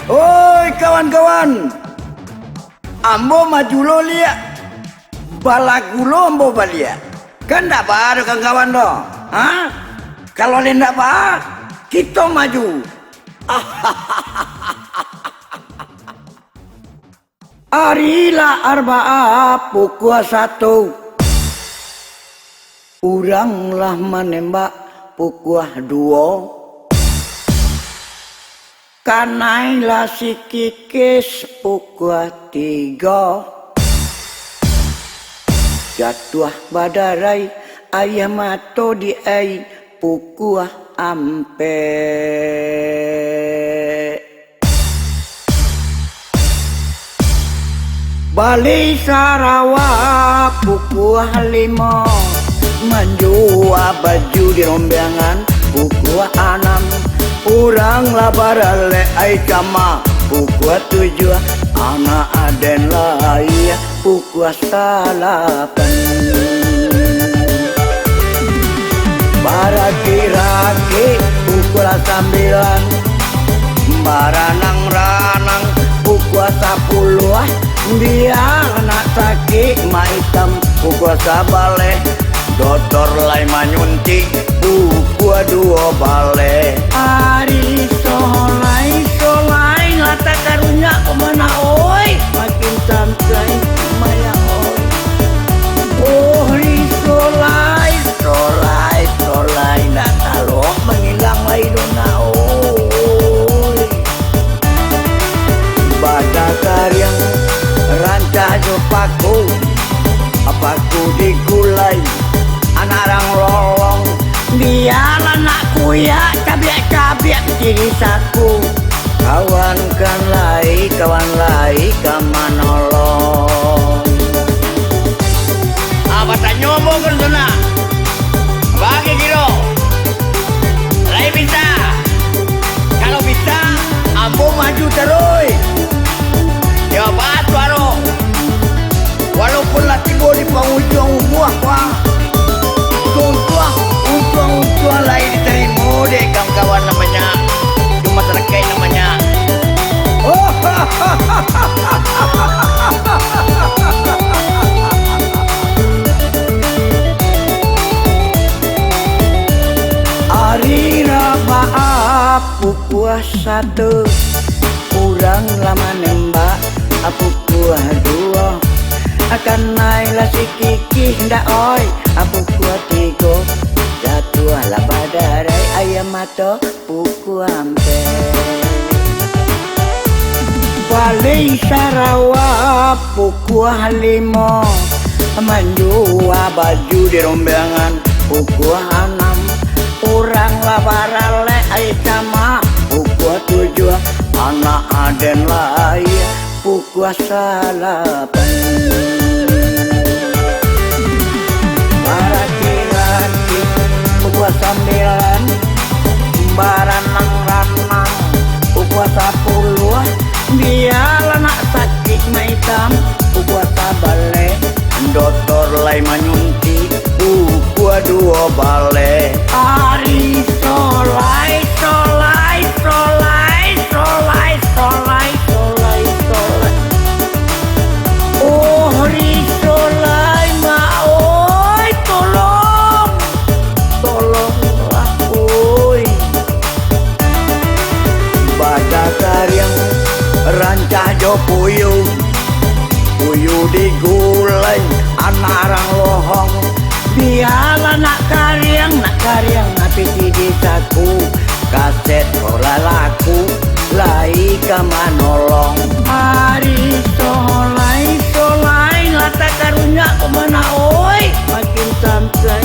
Oi kawan-kawan, ambo maju lo liat, balaku lo ambo balia. Kan tak baru kawan-kawan do, ha? Kalau le ndak ba, kita maju. Arila arba'ah pukul 1. Uranglah menembak pukul 2. Kanailah si kikis pukul 3. Jatuh badarai ayam mato di ai pukul ampe. Bali Sarawak pukul 5. Menjual baju di rombangan pukul 6. Urang labar le ai kama pukul 7. Anak aden lai pukul 8. Baraki-raki pukul 9. Baranang-ranang pukul 10. Biar anak sakit ma hitam pukul 11. Dokter lai manyuntik pukul 2 balik. Ari solai lata karunya kemana oi, makin santai maya oi. Oh ri solai nak talok mengilang lai dona oi. Badak karyang rancah jopaku, apaku digulai anak orang lolong. Biar anakku ya cabiak-cabiak ciri saku. Kawan lai kamanolong. Apa tak nyombong kan sana? Bagi kilo lai bisa. Kalau bisa ambo maju terus. Ya batu aro. Walaupun laki bo di penghujung buah wah. Untung lain diterima deh kawan-kawan namanya. Cuma terkait namanya. Oh, Hari Rabaah pukul 1. Urang lama nembak pukul 2. Akan naiklah si kiki ndak oi pukul 3. Jatuhlah badarai ayam mato pukul ampe. Bali Sarawak pukul 5. Menjual baju di rombangan pukul 6. Urang labar le ai sama pukul 7. Anak aden lai pukul 8. Baraki-raki pukul 9. Baranang-ranang pukul 10. Biar anak sakit ma hitam pukul 11. Dokter lai manyunti pukul 2 balik. Ari solai. Oh ri solai ma oi tolonglah oi. Badak karyang rancah jo puyuh digulai anak orang lohong. Biar anak karyang api di saku. Kaset kola laku lai kamanolong. Hari solai lata karunya kemana oi, makin santai